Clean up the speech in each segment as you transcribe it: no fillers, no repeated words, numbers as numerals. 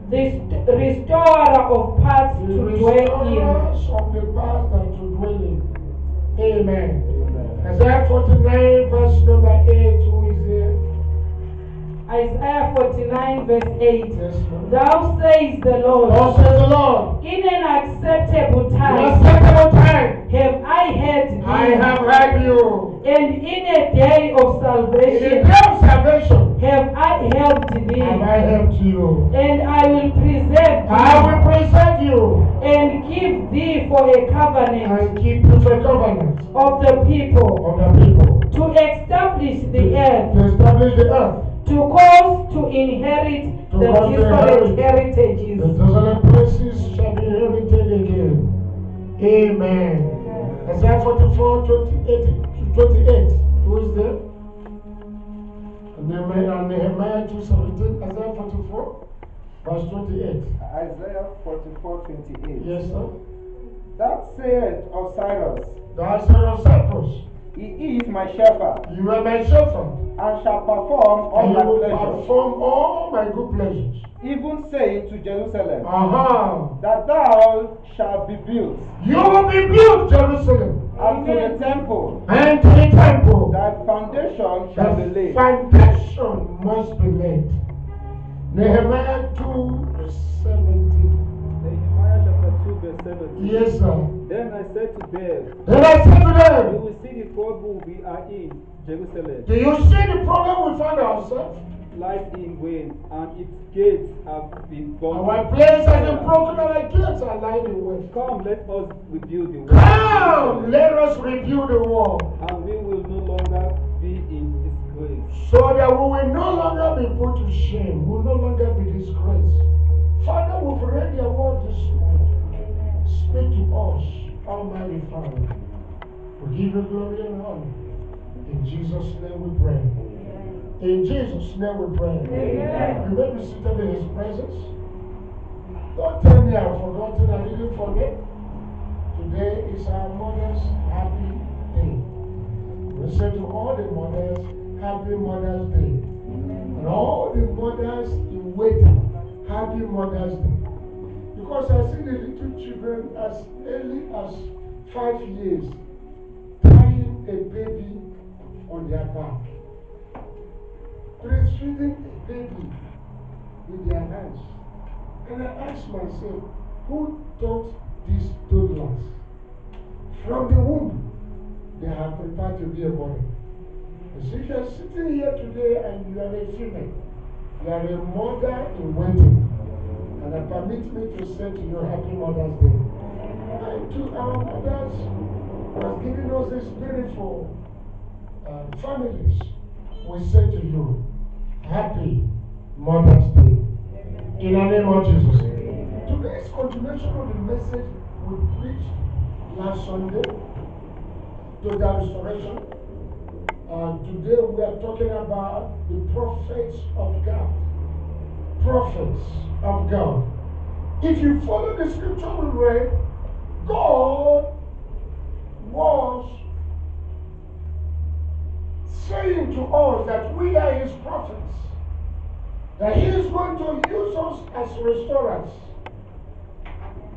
the restorer of paths to dwell in. Of the paths that to dwell in. Amen. Isaiah 49 verse number 8, who is there? Isaiah 49 verse 8. Yes, Lord. Thou says the Lord, Thus says the Lord, in an acceptable in time acceptable time have I heard thee, I have heard you. and in a day of In the salvation day of salvation have I helped thee, have I helped you. and I will preserve I thee, will preserve you and give thee for a covenant and keep you for a covenant of the people, of the people. to establish the earth, To establish the earth. to cause to inherit To the cause to desolate inherit heritages. The desolate places shall be inherited again. Amen. Isaiah 44, 28 to 28. Who is there? And Nehemiah 2:17. Isaiah 44, verse 28. Isaiah 44:28. Yes, sir. That saith of Cyrus, Thou son of Cyprus, He is my shepherd, you are my shepherd, and shall perform all and my you will pleasures. perform all my good pleasures. Even saying to Jerusalem, That thou shalt be built, you will be built, Jerusalem, and to the temple, and to the temple. thy foundation shall be The laid. foundation must be laid. Nehemiah 2:17. Nehemiah chapter 2 verse 17. Yes, sir. Then I said to them, Then I said to you them, will see the trouble we are in Jerusalem. do you see the problem we find ourselves? Lies in vain, and its gates have been burned. Our place has been broken, our gates are lying in wait. Come, let us rebuild the wall. Come, let us rebuild the wall, And we will no longer be in disgrace. so that we will no longer be put to shame, we will no longer be disgraced. Father, we've read your word this morning. Speak to us, Almighty Father. We give you glory and honor. In Jesus' name we pray. In Jesus' name we pray. Amen. You may be seated in His presence. Don't tell me I've forgotten. I didn't forget. Today is our Mother's Happy Day. We say to all the mothers, Happy Mother's Day. And all the mothers in waiting, Happy Mother's Day. Because I see the little children as early as 5 years tying a baby on their back, breastfeeding a baby with their hands. And I ask myself, who taught these toddlers? From the womb, they are prepared to be a boy. And so if you are sitting here today and you are a female, you are a mother in waiting. And I permit me to say to you, Happy Mother's Day. And to our mothers who have given us this beautiful families, we say to you, Happy Mother's Day. In the name of Jesus. Today's continuation of the message we preached last Sunday, total restoration. Today we are talking about the prophets of God. Prophets of God. If you follow the scripture we read, God was saying to us that we are His prophets, that He is going to use us as restorers.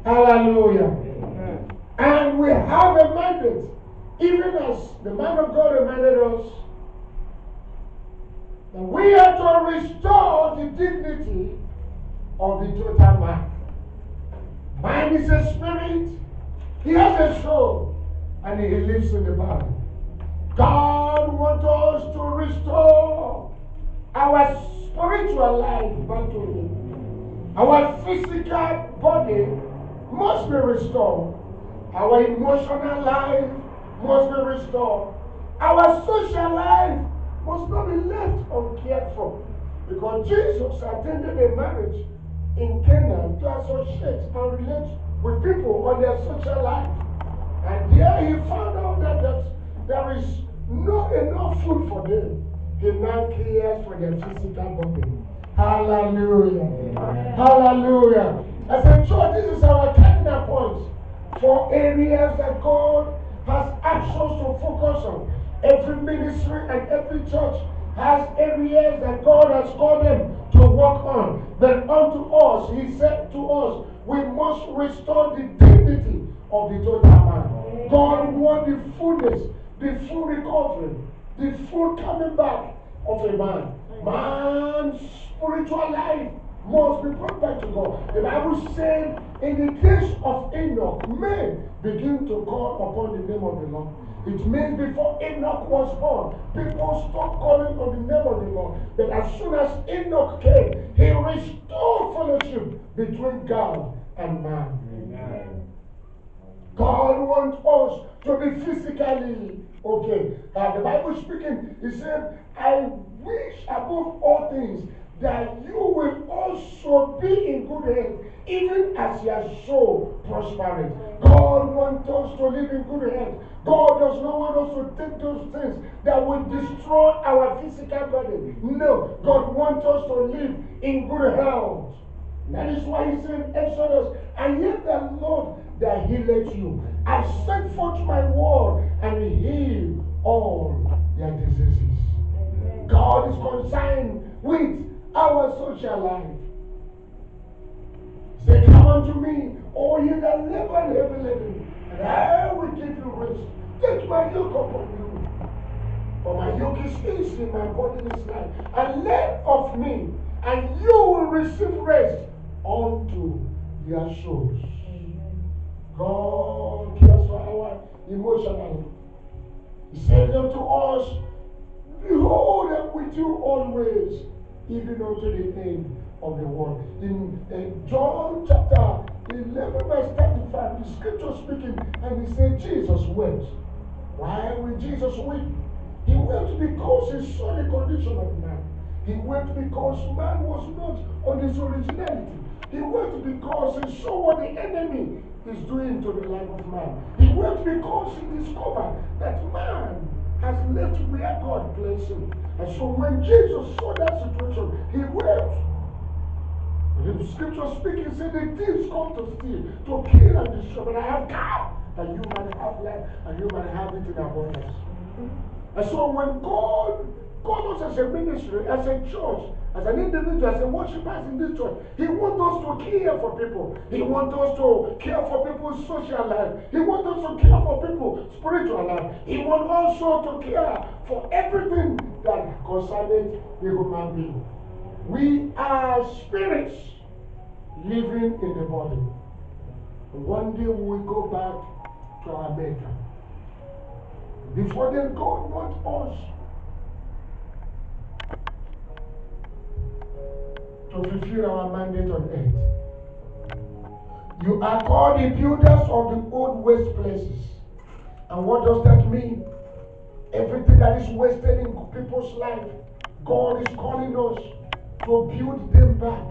Hallelujah. Amen. And we have a mandate, even as the man of God reminded us, that we are to restore the dignity of the total man. Man is a spirit, he has a soul, and he lives in the body. God wants us to restore our spiritual life back to Him. Our physical body must be restored. Our emotional life must be restored. Our social life must not be left uncared for. Because Jesus attended a marriage in Canaan to associate and relate with people on their social life. And there he found out that there is not enough food for them. He now cares for their physical body. Hallelujah. Amen. Hallelujah. As a church, this is our cardinal points for areas that God has asked us to focus on. Every ministry and every church has areas that God has called them to work on. But unto us, he said to us, we must restore the dignity of the total man. God wants the fullness, the full recovery, the full coming back of a man. Man's spiritual life must be brought back to God. The Bible said in the case of Enoch, men begin to call upon the name of the Lord. It means before Enoch was born, people stopped calling on the name of the Lord. But as soon as Enoch came, he restored fellowship between God and man. Amen. God wants us to be physically okay. The Bible speaking, he said, I wish above all things that you will also be in good health, even as your soul prospers. God wants us to live in good health. God does not want us to take those things that will destroy our physical body. No, God wants us to live in good health. That is why he said in Exodus, and yet the Lord that healeth you, I sent forth my word and heal all their diseases. God is concerned with our social life. Say, come unto me, all ye that labor and heavy laden, and I will give you rest. Take my yoke upon you. For my yoke is easy, my burden is light. And learn of me, and you will receive rest unto your souls. God cares for our emotional. He said unto us, behold, I'm with you always, even unto the end of the world. In John chapter 11 verse 35, the scripture speaking, and he said Jesus wept. Why will Jesus weep? He wept because he saw the condition of man. He wept because man was not on his originality. He wept because he saw what the enemy is doing to the life of man. He wept because he discovered that man has left where God placed him. And so when Jesus saw that situation, he wept. The scripture speaking said the thieves come to steal, to kill and destroy. But I have come that you might have life and you might have it in abundance. And so when God called us as a ministry, as a church, as an individual, as a worshippers in this church, he wants us to care for people. He wants us to care for people's social life. He wants us to care for people's spiritual life. He wants also to care for everything that concerns the human being. We are spirits living in the body. One day we will go back to our Maker. Before then, God wants us to fulfill our mandate on earth. You are called the builders of the old waste places. And what does that mean? Everything that is wasted in people's life, God is calling us to build them back.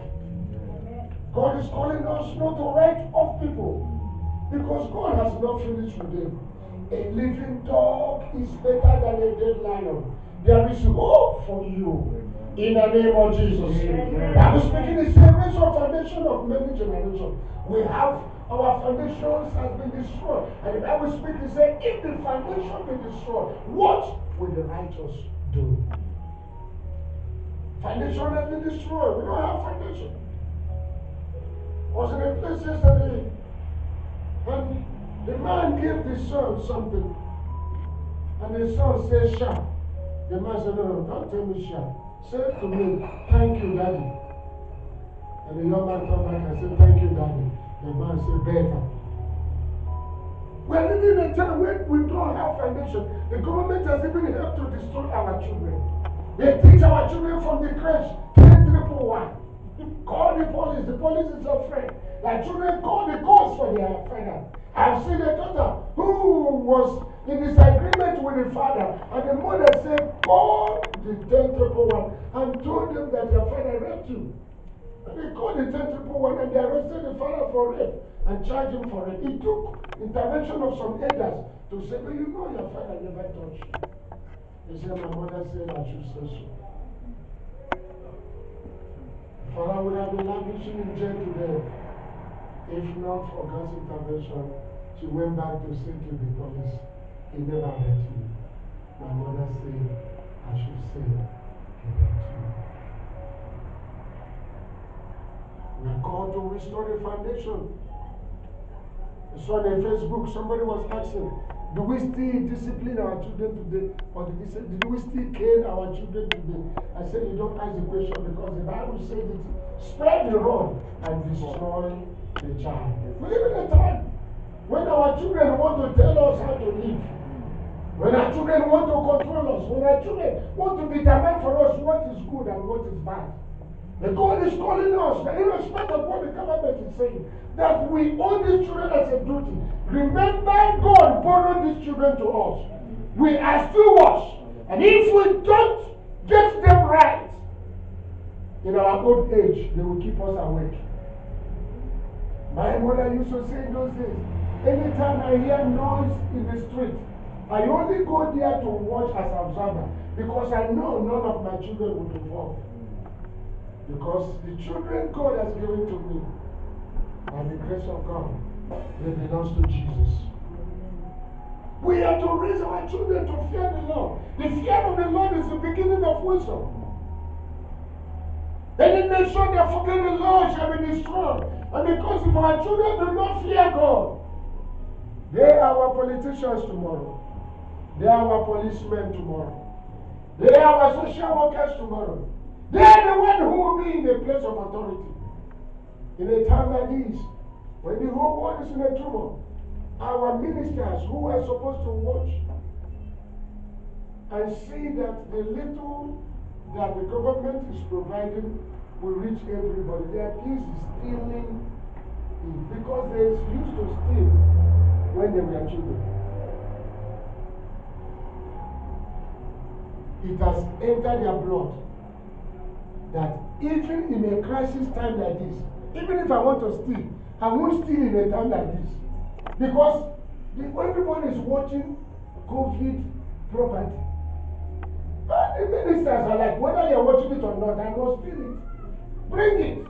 God is calling us not to write off people, because God has not finished with them. A living dog is better than a dead lion. There is hope for you in the name of Jesus. I'm speaking the same foundation of many generations. We have our foundations has been destroyed. And the Bible speaking says, if the foundation be destroyed, what will the righteous do? Foundation has been destroyed. We don't have foundation. I was in a place yesterday, and the man gave the son something, and the son said, sharp. The man said, no, don't tell me sharp. Say to me, thank you, daddy. And the young man came back and said, thank you, daddy. The man said, better. We're living in a time when we don't have foundation. The government has even helped to destroy our children. They teach our children from the crèche, 10-1-1. Call the police is afraid. Like children call the courts for their father. I've seen a daughter who was in disagreement with the father, and the mother said, call the 10-1-1 and told them that their father raped you. And they called the 10-1-1 and they arrested the father for rape and charged him for it. It took intervention of some elders to say, but you know your father never touched you. They said, my mother said I should say so. Father would have been languishing in jail today if not for God's intervention. She went back to say to the police, he never hurt me. My mother said I should say he hurt me. We are called to restore the foundation. I saw on Facebook, somebody was asking, do we still discipline our children today? Or did we still cane our children today? I said, you don't ask the question because the Bible says it, spread the rod and destroy the child. We live in a time when our children want to tell us how to live. When our children want to control us. When our children want to determine for us what is good and what is bad. The God is calling us, that irrespective of what the government is saying, that we owe these children as a duty. Remember, God borrowed these children to us. We are stewards. And if we don't get them right, in our old age, they will keep us awake. My mother used to say in those days, anytime I hear noise in the street, I only go there to watch as an observer, because I know none of my children will involve. Because the children God has given to me, by the grace of God, they belong to Jesus. We are to raise our children to fear the Lord. The fear of the Lord is the beginning of wisdom. Any nation that forget the Lord shall be destroyed. And because if our children do not fear God, they are our politicians tomorrow. They are our policemen tomorrow. They are our social workers tomorrow. They are the one who will be in a place of authority. In a time like this, when the whole world is in a tumult, our ministers who are supposed to watch and see that the little that the government is providing will reach everybody. They are busy stealing it because they used to steal when they were children. It has entered their blood that even in a crisis time like this, even if I want to steal, I won't steal in a time like this. Because everyone is watching COVID property. And the ministers are like, whether you're watching it or not, I must steal it. Bring it.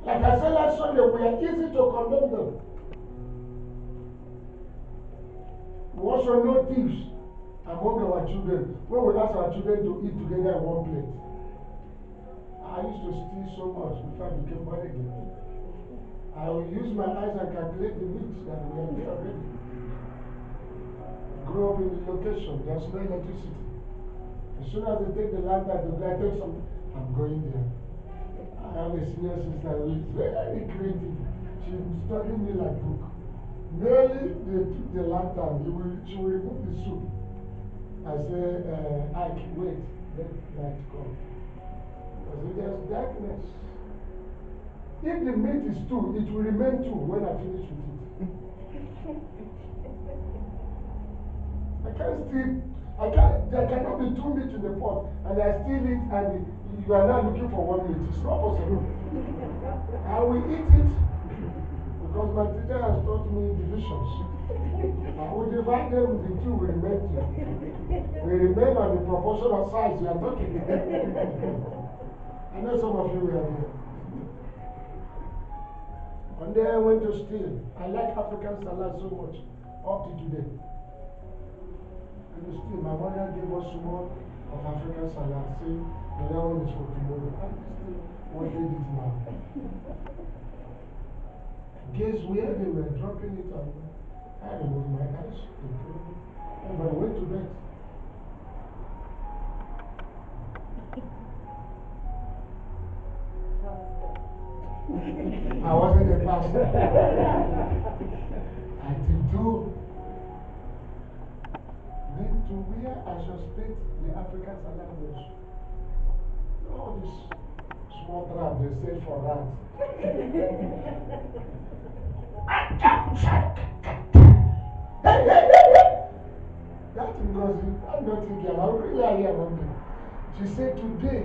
Like I said last Sunday, we are easy to condemn them. We also know thieves among our children. When we ask our children to eat together in one plate. I used to steal so much before I became born again. I will use my eyes and calculate the weeks that we are there already. Grew up in the location, there's no electricity. As soon as they take the land back, they take something, I'm going there. I have a senior sister who is very creative. She studied me like book. Merely they took the lantern, she will remove the soup. I say, Ike, wait, let light come. Because if there's darkness, if the meat is two, it will remain two when I finish with it. There cannot be two meat in the pot, and I steal it, and you are now looking for one meat. It's not possible. I will eat it, because my teacher has taught me divisions. I will divide them, the two will remain two. We remain on the proportion of size we are talking. I know some of you were here. One day I went to steal. I like African salad so much, up to today. And still, my mother gave us some more of African salad, saying the other one is for tomorrow. I still wanted it now. Guess where they were dropping it on? I removed my eyes, and I went to bed. I wasn't a pastor. I did do. Went to where I suspect the African salad was. All this small trap they say for rats. That Ngozi, I'm not thinking, I'm really here one day. She said, today,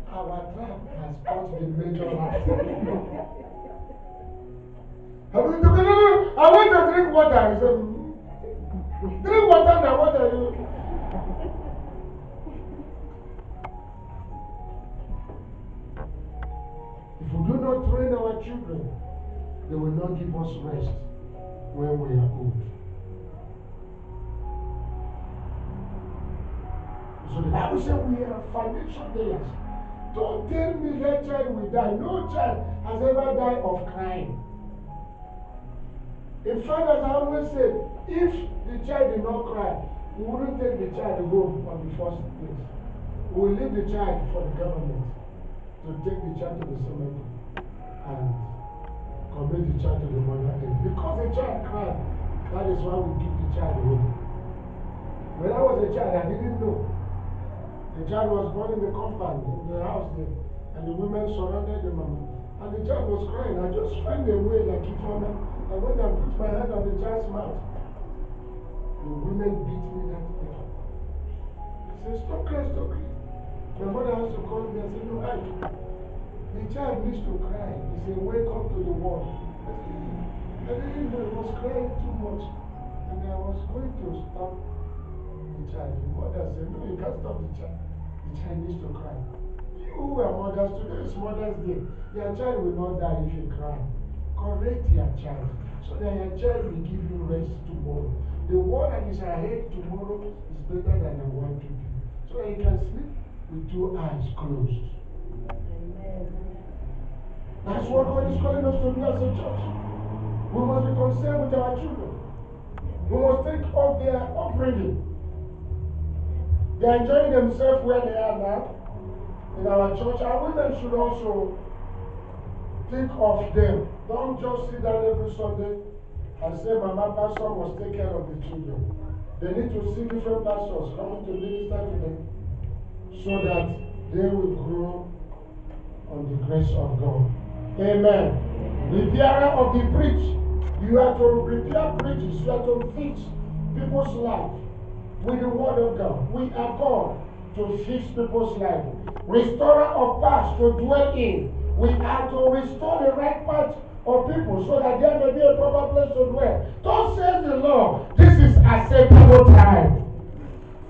our trap has caught the major rat. I want to drink water. I said, drink water now, what are you? If we do not train our children, they will not give us rest when we are old. So the Bible says we are foundation layers. Don't tell child will die. No child has ever died of crying. In fact, as I always say, if the child did not cry, we wouldn't take the child home on the first place. We will leave the child for the government to take the child to the cemetery and commit the child to the mother. Because the child cried, that is why we keep the child home. When I was a child, I didn't know. The child was born in the compound, in the house there, and the women surrounded the mama. And the child was crying. I just find a way, like if I went and put my hand on the child's mouth. The women beat me that day. I said, stop crying, stop crying. My mother has to call me and say, no, the child needs to cry. He said, wake up to the world. I didn't know he was crying too much. And I was going to stop the child. The mother said, no, you can't stop the child. The child needs to cry. You who are mothers, today is Mother's Day. Your child will not die if you cry. Correct your child, so that your child will give you rest tomorrow. The one that is ahead tomorrow is better than the one today. So that you can sleep with two eyes closed. Amen. That's what God is calling us to do as a church. We must be concerned with our children. We must think of their upbringing. They are enjoying themselves where they are now in our church. Our women should also think of them. Don't just sit down every Sunday and say, Mama, pastor must take care of the children. They need to see different pastors coming to minister to them so that they will grow on the grace of God. Amen. The bearer of the bridge. You have to prepare bridges. You have to fix people's life with the word of God. We are called to fix people's life. Restorer of paths to dwell in. We are to restore the right path of people so that there may be a proper place to dwell. Thus says the Lord, this is acceptable time.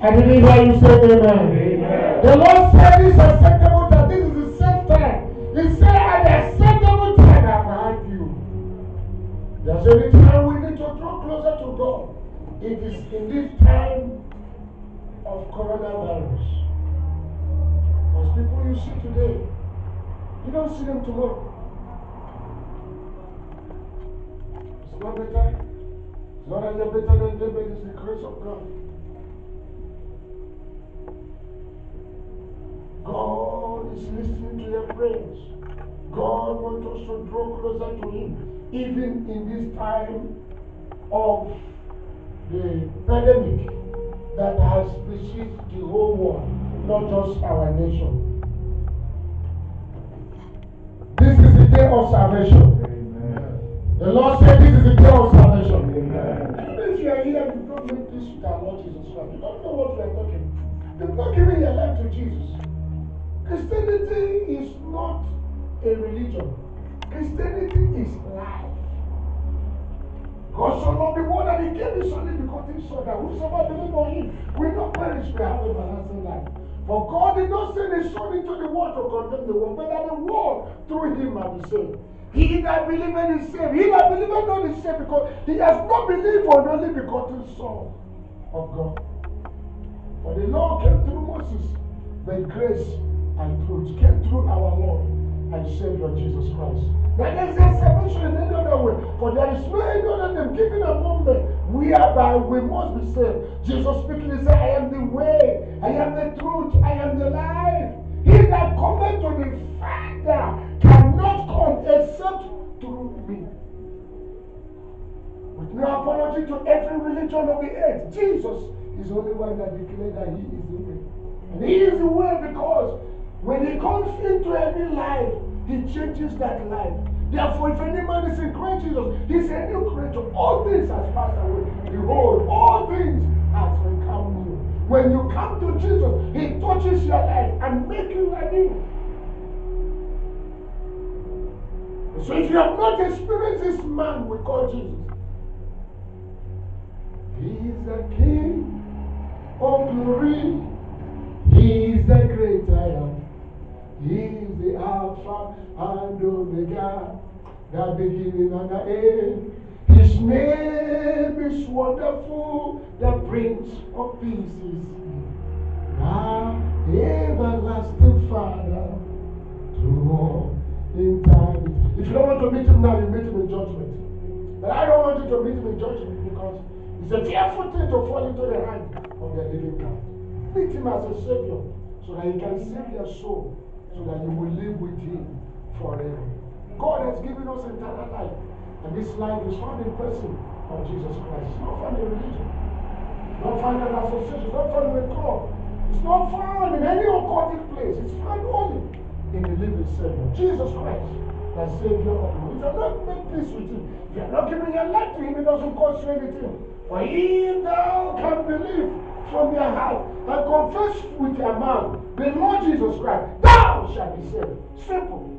I didn't hear you say amen. Amen. The Lord said this is acceptable time. This is the set time. He said at the acceptable time I have heard you. There's any time we need to draw closer to God. It is in this time of coronavirus. As people you see today, you don't see them tomorrow. It's not better. It's not that they're better than them, but it's the grace of God. God is listening to your prayers. God wants us to draw closer to Him, even in this time of the pandemic that has besieged the whole world, not just our nation. This is the day of salvation. Amen. The Lord said this is the day of salvation. Amen. If you are here, you don't make this with our Lord Jesus Christ. You don't know what you are talking about. You've not given your life to Jesus. Christianity is not a religion. Christianity is life. God so loved the world that He gave His only begotten Son, that whosoever believes on Him will not perish but have everlasting life. For God did not send His Son into the world to condemn the world, but that the world through Him might be saved. He that believeth is saved. He that believeth not is saved, because he has not believed on the only begotten Son of God. For the law came through Moses, but grace and truth came through our Lord and Savior Jesus Christ. Now there is a salvation in any other way, for there is no any other name given among men whereby we must be saved. Jesus speaking, He said, I am the way, I am the truth, I am the life. He that cometh to the Father cannot come except through me. With no apology to every religion of the earth, Jesus is the only one that declared that He is the way. And He is the way because when He comes into any life, He changes that life. Therefore, if any man is in Christ Jesus, he's a new creature. All things has passed away. Behold, all things has become new. When you come to Jesus, He touches your life and makes you anew. So if you have not experienced this man we call Jesus, He is the King of glory. He is the great I am. He is the Alpha and Omega, the beginning and the end. His name is wonderful, the Prince of Peace. Now, everlasting Father, through to meet him now, you meet him in judgment. But I don't want you to meet him in judgment because it's a fearful thing to fall into the hand of the living God. Meet him as a Savior so that he can save your soul, so that you will live with him forever. God has given us eternal life, and this life is found in person of Jesus Christ. It's not found in religion. It's not found in association. It's not found in a club. It's not found in any occultic place. It's found only in the living Savior, Jesus Christ, the Savior of the world. If you have not made peace with him, if you have not given your life to him, it doesn't cost you anything. For if thou can believe from your heart and confess with your mouth the Lord Jesus Christ, thou shalt be saved. Simple.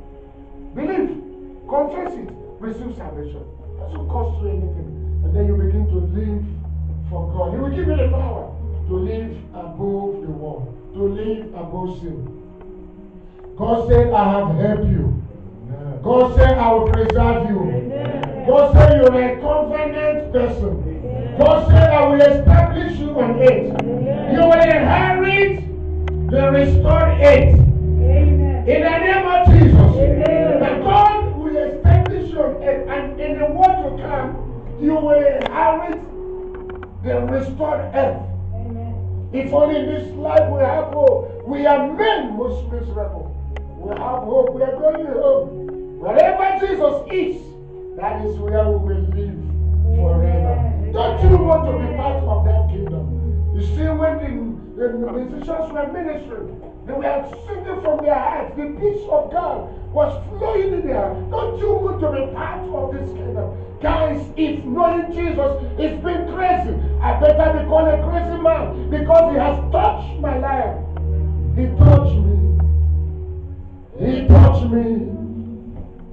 Believe, confess it, receive salvation. It doesn't cost you anything. And then you begin to live for God. He will give you the power to live above the world, to live above sin. God said, I have helped you. Amen. God said, I will preserve you. Amen. God said, you are a covenant person. Amen. God said, I will establish you on earth. Amen. You will inherit the restored earth. Amen. In the name of Jesus. Amen. That God will establish you on earth, and in the world to come, you will inherit the restored earth. Amen. If only in this life we have hope. We are men most miserable. We have hope. We are going home. Wherever Jesus is, that is where we will live forever. Don't you want to be part of that kingdom? You see, when the musicians were ministering, they were singing from their hearts. The peace of God was flowing in there. Don't you want to be part of this kingdom? Guys, if knowing Jesus is being crazy, I better be called a crazy man because he has touched my life. He touched me. He touched me.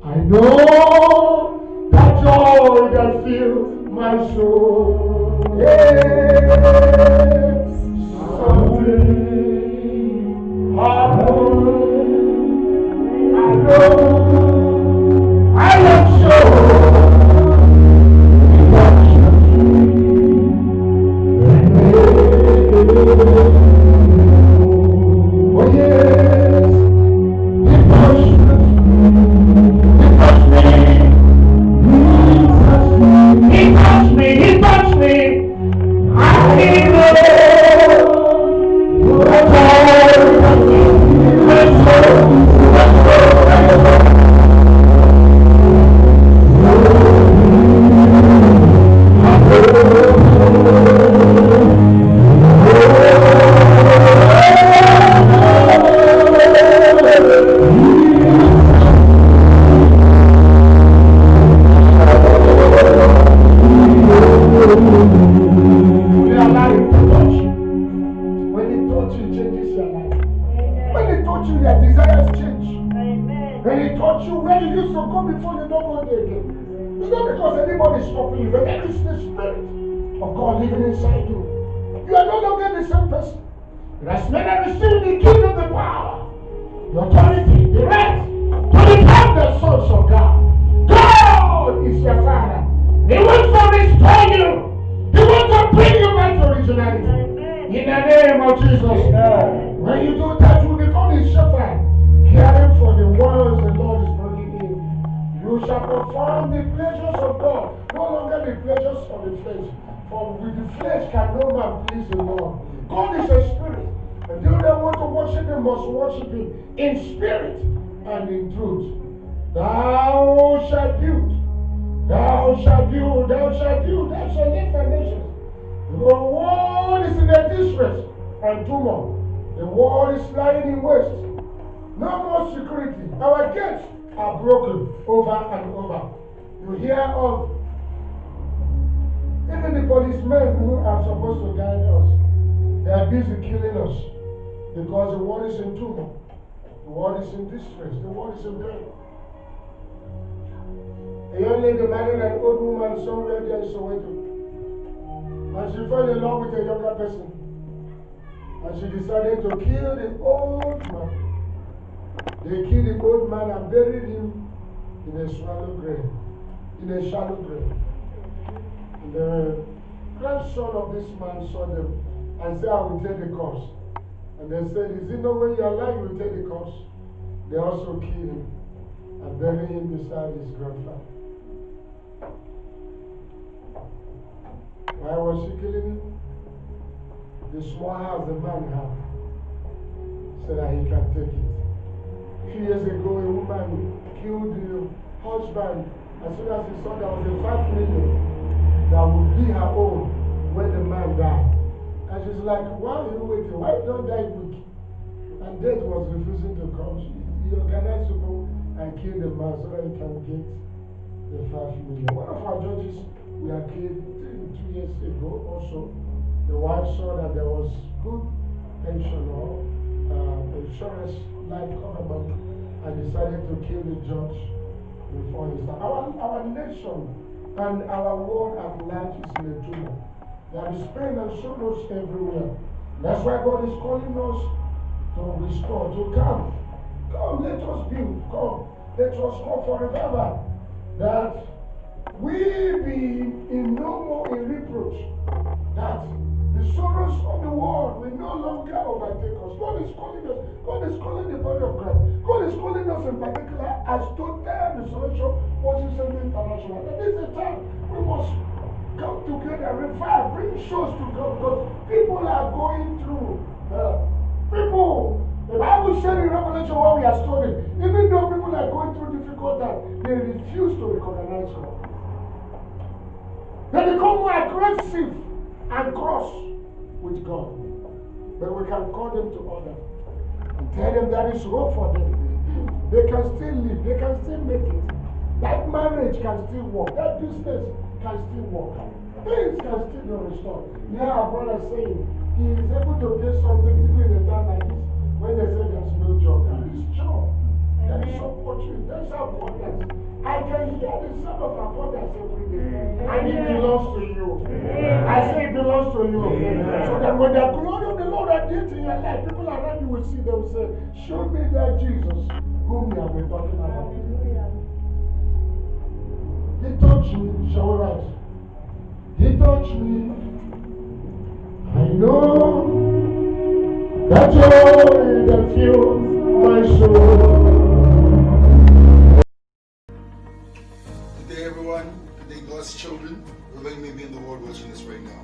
I know that joy that fills my soul. Yes, something happened. I know. I am sure. Oh yes. He touched me. I because the world is in tumult, the world is in distress, the world is in pain. A young lady married an old woman somewhere there in Soweto, and she fell in love with a younger person, and she decided to kill the old man. They killed the old man and buried him in a shallow grave. And the grandson of this man saw them and said, I will take the cost. And they said, is it not when you are alive you will take the cost? They also killed him. and bury him beside his grandfather. Why was she killing him? The small house the man had, so that he can take it. A few years ago, a woman killed the husband as soon as he saw there was a 5 million that would be her own when the man died. And she's like, why are you waiting? Why you don't die quick? And death was refusing to come. He organized people and killed the man so that he can get the 5 million. One of our judges we are killed 2 years ago also. The wife saw that there was good pension or insurance life coverage and decided to kill the judge before his time. Our nation and our world at large is in a tumult. There is pain and sorrows everywhere. That's why God is calling us to restore, to come. Come, let us build. Come, let us call for revival. That we be in no more in reproach. That the sorrows of the world will no longer overtake us. God is calling us. God is calling the body of Christ. God is calling us in particular as total restoration Worship Center International. And this is a time we must come together, revive, bring shows to God, because people are going through. The Bible said in Revelation what we are studying, even though people are going through difficult times, they refuse to recognize God. They become more aggressive and cross with God. But we can call them to order and tell them there is hope for them. They can still live, they can still make it. That marriage can still work, that business can still work. Things can still be restored. Now our brother saying he is able to get something even in a time like this when they say there's no job. There is job. There is opportunity. There is abundance. I can hear the sound of abundance every day. And it belongs to you. I say it belongs to you. So that when the glory of the Lord appears in your life, people around you will see, they will say, show me that Jesus whom we have been talking about. He touched me, shall we rise? He touched me. I know that joy that fills my soul. Good day, everyone. Good day, God's children, wherever you may be in the world watching this right now.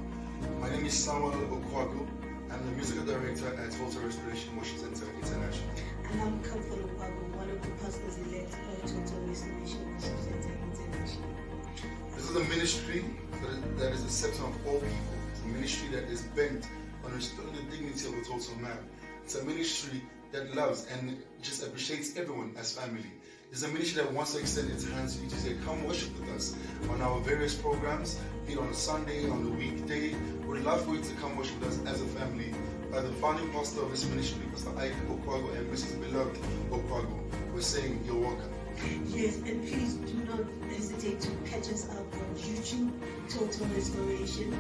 My name is ℙ𝕒𝕒𝕒𝕒. I'm the musical director at Total Restoration Worship Center International. And I'm ℙ𝕒𝕒𝕒𝕒, one of the pastors elect of Total Restoration Worship Center International. This is a ministry that is accepting of all people. It's a ministry that is bent on restoring the dignity of the total man. It's a ministry that loves and just appreciates everyone as family. It's a ministry that wants to extend its hands to you to say, come worship with us on our various programs, be it on a Sunday, on the weekday. We'd love for you to come worship with us as a family. By the founding pastor of this ministry, Pastor ℎ𝕒𝕒𝕒𝕒 and Mrs. Beloved ℎ𝕒𝕒𝕒𝕒, we're saying you're welcome. Yes, and please do not hesitate to catch us up on YouTube, Total Restoration.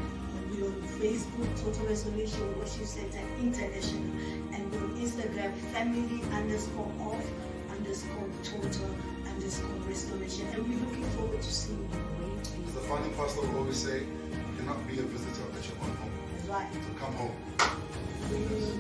We're on Facebook, Total Restoration Worship Center International, and we're on Instagram, family_off_total_restoration. And we're looking forward to seeing you. As the founding pastor will always say, you cannot be a visitor at your own home. Right. So come home. Yes.